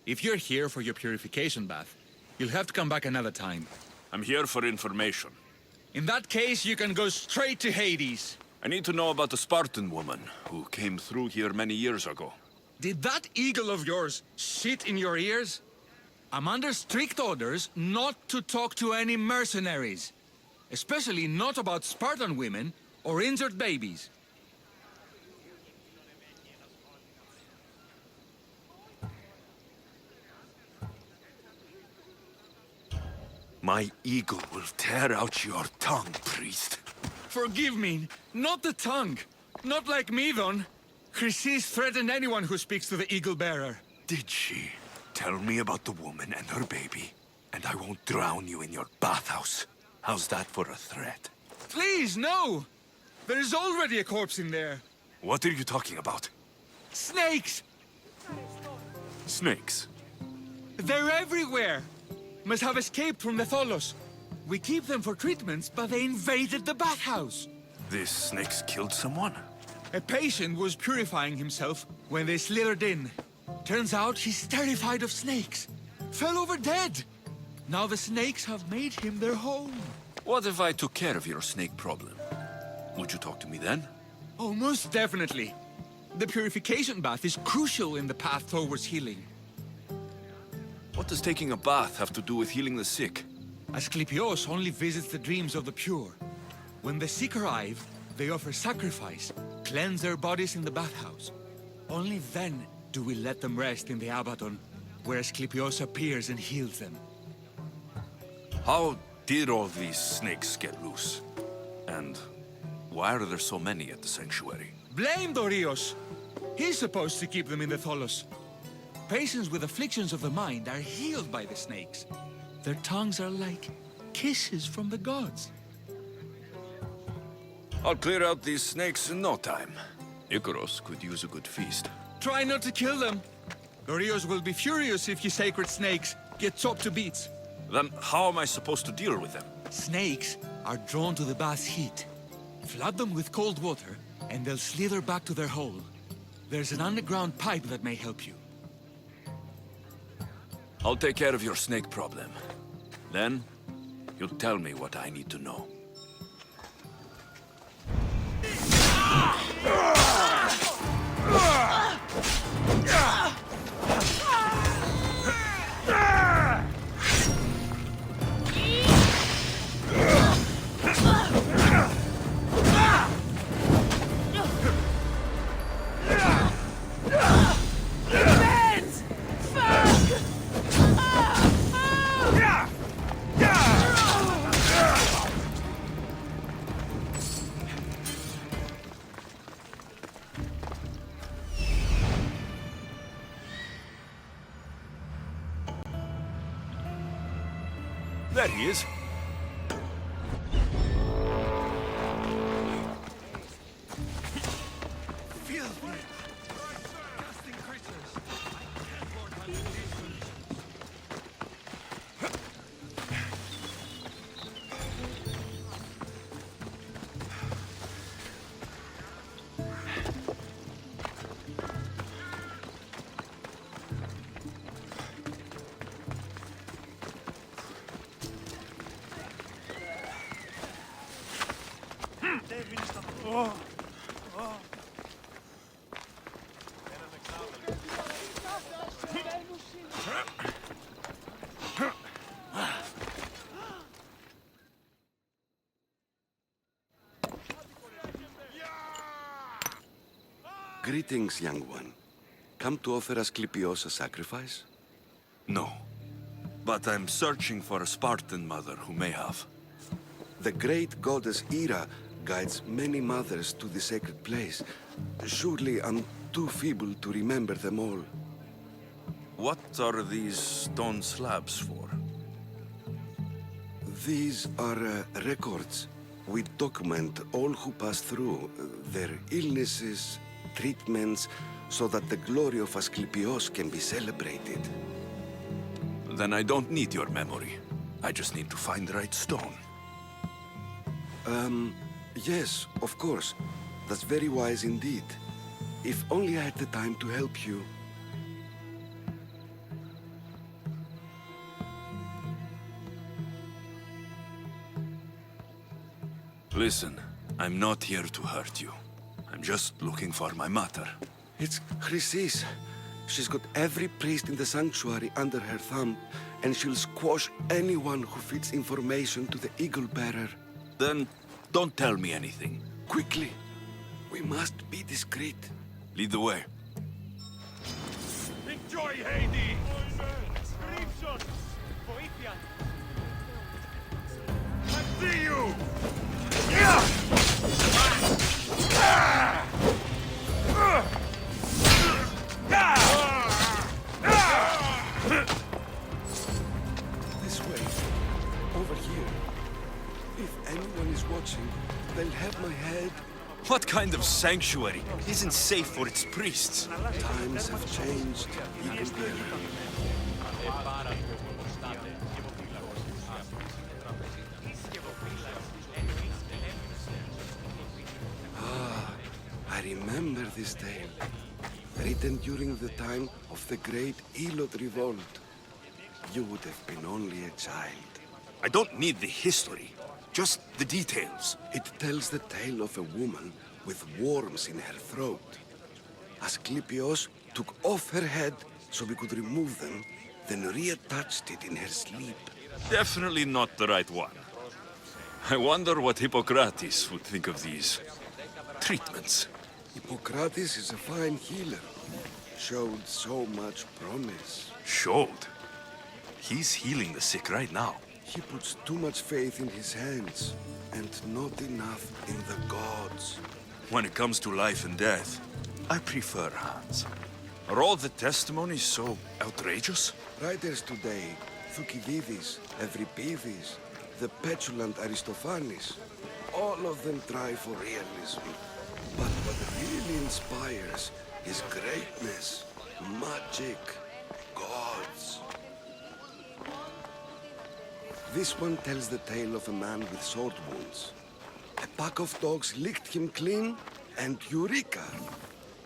If you're here for your purification bath, you'll have to come back another time. I'm here for information. In that case, you can go straight to Hades. I need to know about the Spartan woman who came through here many years ago. Did that eagle of yours shit in your ears? I'm under strict orders not to talk to any mercenaries. Especially not about Spartan women or injured babies. My eagle will tear out your tongue, priest. Forgive me, not the tongue. Not like Medon. Chrysis threatened anyone who speaks to the Eagle Bearer. Did she? Tell me about the woman and her baby, and I won't drown you in your bathhouse. How's that for a threat? Please, no! There is already a corpse in there. What are you talking about? Snakes! Snakes? They're everywhere! Must have escaped from the Tholos. We keep them for treatments, but they invaded the bathhouse. These snakes killed someone? A patient was purifying himself when they slithered in. Turns out he's terrified of snakes. Fell over dead. Now the snakes have made him their home. What if I took care of your snake problem? Would you talk to me then? Oh, most definitely. The purification bath is crucial in the path towards healing. What does taking a bath have to do with healing the sick? Asclepios only visits the dreams of the pure. When the sick arrive, they offer sacrifice, cleanse their bodies in the bathhouse. Only then do we let them rest in the Abaddon, where Asclepios appears and heals them. How did all these snakes get loose? And why are there so many at the sanctuary? Blame Dorios! He's supposed to keep them in the Tholos. Patients with afflictions of the mind are healed by the snakes. Their tongues are like kisses from the gods. I'll clear out these snakes in no time. Icaros could use a good feast. Try not to kill them. Dorios will be furious if you sacred snakes get chopped to bits. Then how am I supposed to deal with them? Snakes are drawn to the bath's heat. Flood them with cold water, and they'll slither back to their hole. There's an underground pipe that may help you. I'll take care of your snake problem. Then, you'll tell me what I need to know. There he is. Greetings, young one. Come to offer Asclepios a sacrifice? No. But I'm searching for a Spartan mother who may have. The great goddess Hera guides many mothers to the sacred place. Surely I'm too feeble to remember them all. What are these stone slabs for? These are records. We document all who pass through, their illnesses, treatments, so that the glory of Asclepios can be celebrated. Then I don't need your memory. I just need to find the right stone. Yes, of course. That's very wise indeed. If only I had the time to help you. Listen, I'm not here to hurt you. I'm just looking for my mother. It's Chrysis. She's got every priest in the sanctuary under her thumb, and she'll squash anyone who feeds information to the Eagle Bearer. Then don't tell me anything. Quickly. We must be discreet. Lead the way. Enjoy, Heidi! I see you! This way. Over here. If anyone is watching, they'll have my head. What kind of sanctuary isn't safe for its priests? Times have changed, Eagle Bearer. I remember this tale. Written during the time of the Great Elot Revolt. You would have been only a child. I don't need the history, just the details. It tells the tale of a woman with worms in her throat. Asclepios took off her head so we could remove them, then reattached it in her sleep. Definitely not the right one. I wonder what Hippocrates would think of these treatments. Hippocrates is a fine healer. Showed so much promise. Showed. He's healing the sick right now. He puts too much faith in his hands, and not enough in the gods. When it comes to life and death, I prefer hands. Are all the testimonies so outrageous? Writers today, Thucydides, Euripides, the petulant Aristophanes, all of them try for realism. But what really inspires is greatness, magic, gods. This one tells the tale of a man with sword wounds. A pack of dogs licked him clean, and Eureka!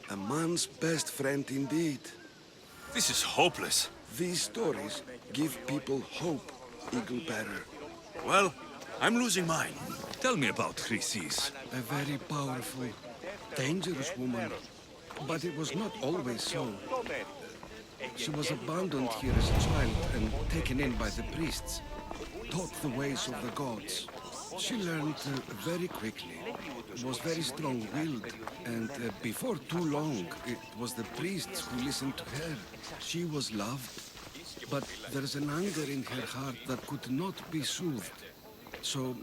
A man's best friend indeed. This is hopeless. These stories give people hope, Eagle Bearer. Well, I'm losing mine. Tell me about Chrysis. A very powerful, dangerous woman. But it was not always so. She was abandoned here as a child and taken in by the priests. Taught the ways of the gods. She learned very quickly. Was very strong-willed. And before too long, it was the priests who listened to her. She was loved. But there's an anger in her heart that could not be soothed. So,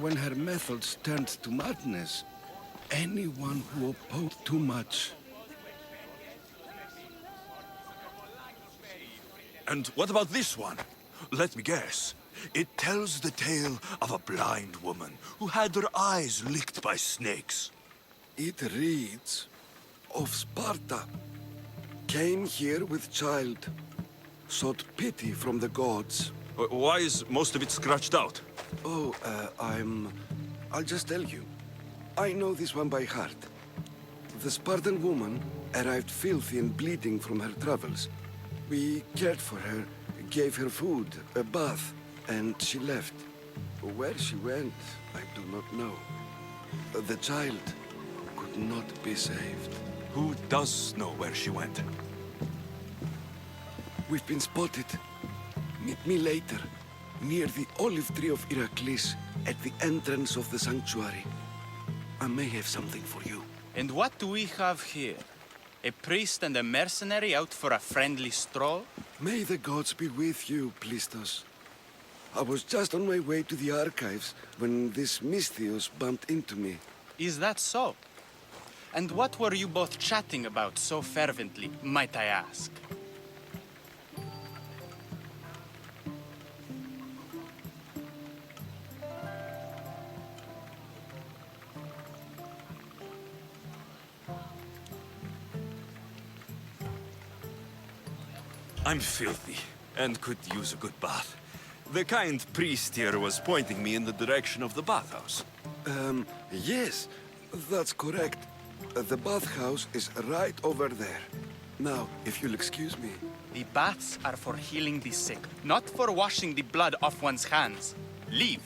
when her methods turned to madness, anyone who opposed too much. And what about this one? Let me guess. It tells the tale of a blind woman who had her eyes licked by snakes. It reads of Sparta. Came here with child. Sought pity from the gods. Why is most of it scratched out? Oh, I'll just tell you. I know this one by heart. The Spartan woman arrived filthy and bleeding from her travels. We cared for her, gave her food, a bath, and she left. Where she went, I do not know. The child could not be saved. Who does know where she went? We've been spotted. Meet me later, near the olive tree of Iraklis, at the entrance of the sanctuary. I may have something for you. And what do we have here? A priest and a mercenary out for a friendly stroll? May the gods be with you, Plistos. I was just on my way to the archives when this Misthios bumped into me. Is that so? And what were you both chatting about so fervently, might I ask? I'm filthy and could use a good bath. The kind priest here was pointing me in the direction of the bathhouse. Yes, that's correct. The bathhouse is right over there. Now, if you'll excuse me. The baths are for healing the sick, not for washing the blood off one's hands. Leave.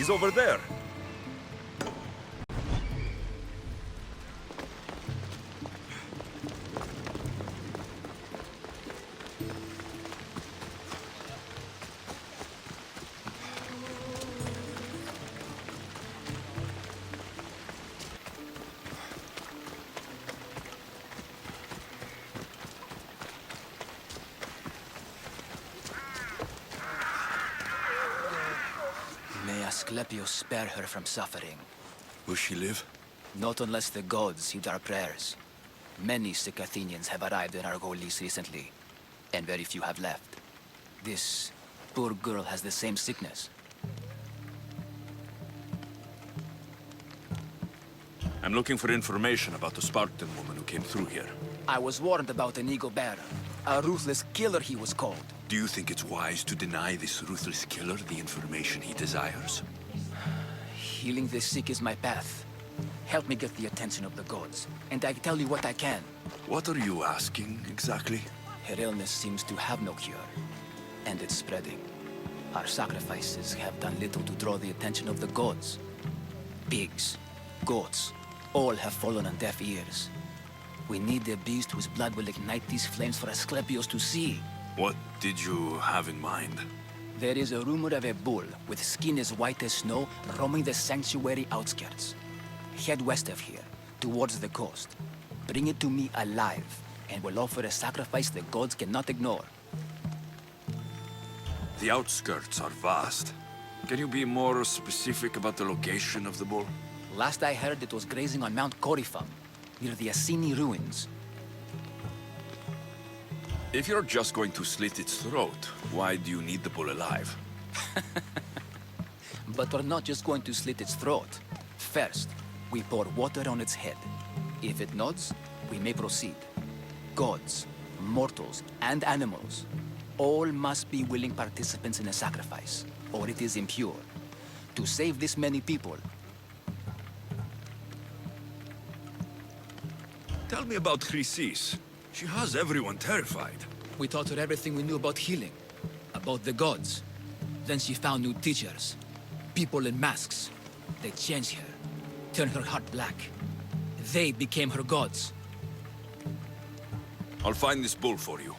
He's over there. May Asclepius spare her from suffering. Will she live? Not unless the gods heed our prayers. Many sick Athenians have arrived in Argolis recently, and very few have left. This poor girl has the same sickness. I'm looking for information about the Spartan woman who came through here. I was warned about Inigo Bear. A ruthless killer he was called. Do you think it's wise to deny this ruthless killer the information he desires? Healing the sick is my path. Help me get the attention of the gods, and I tell you what I can. What are you asking, exactly? Her illness seems to have no cure, and it's spreading. Our sacrifices have done little to draw the attention of the gods. Pigs, goats, all have fallen on deaf ears. We need a beast whose blood will ignite these flames for Asclepius to see. What did you have in mind? There is a rumor of a bull with skin as white as snow roaming the sanctuary outskirts. Head west of here, towards the coast. Bring it to me alive, and we'll offer a sacrifice the gods cannot ignore. The outskirts are vast. Can you be more specific about the location of the bull? Last I heard, it was grazing on Mount Coryphon, near the Assini ruins. If you're just going to slit its throat, why do you need the bull alive? But we're not just going to slit its throat. First, we pour water on its head. If it nods, we may proceed. Gods, mortals, and animals, all must be willing participants in a sacrifice, or it is impure. To save this many people, Tell me about Chrysis. She has everyone terrified. we taught her everything we knew about healing, about the gods. Then she found new teachers, people in masks. They changed her, turned her heart black. They became her gods. I'll find this bull for you.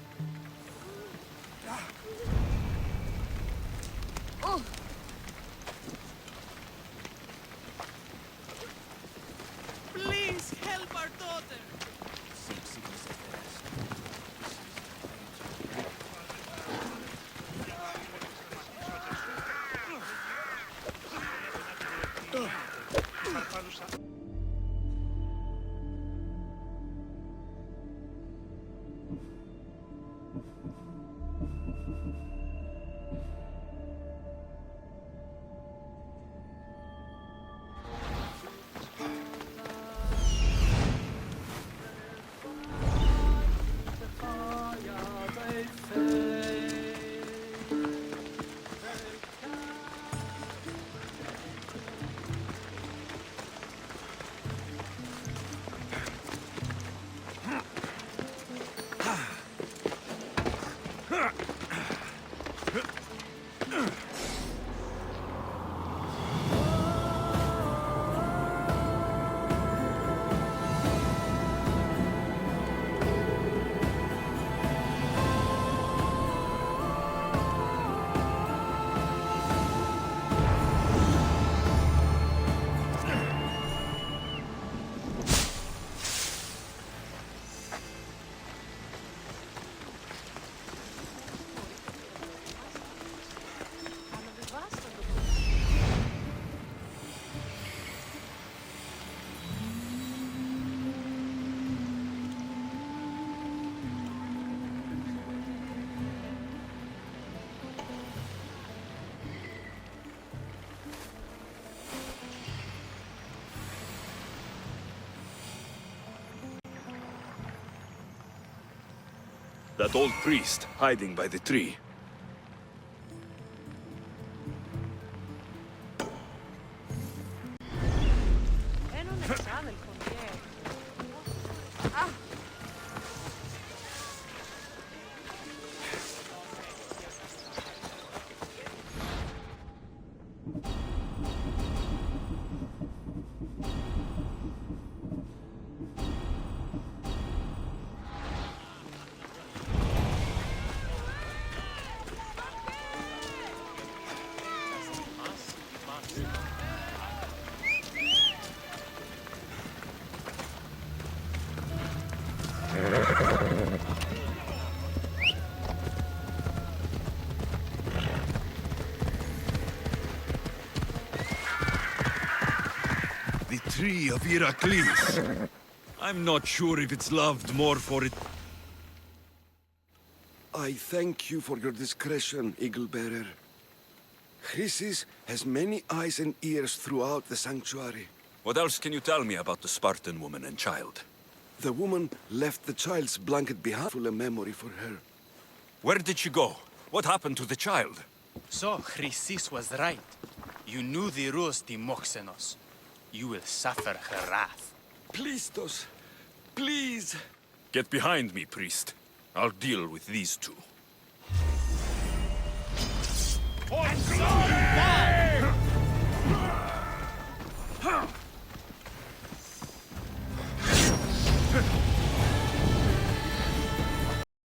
Please help our daughter. That old priest hiding by the tree. Έναν εξάδελφο, ναι. The tree of Heracles. I'm not sure if it's loved more for it. I thank you for your discretion, Eagle Bearer. Chrysis has many eyes and ears throughout the sanctuary. What else can you tell me about the Spartan woman and child? The woman left the child's blanket behind, full of memory for her. Where did she go? What happened to the child? So, Chrysis was right. You knew the rules, Timoxenos. You will suffer her wrath. Plistos, please. Get behind me, priest. I'll deal with these two. On guard!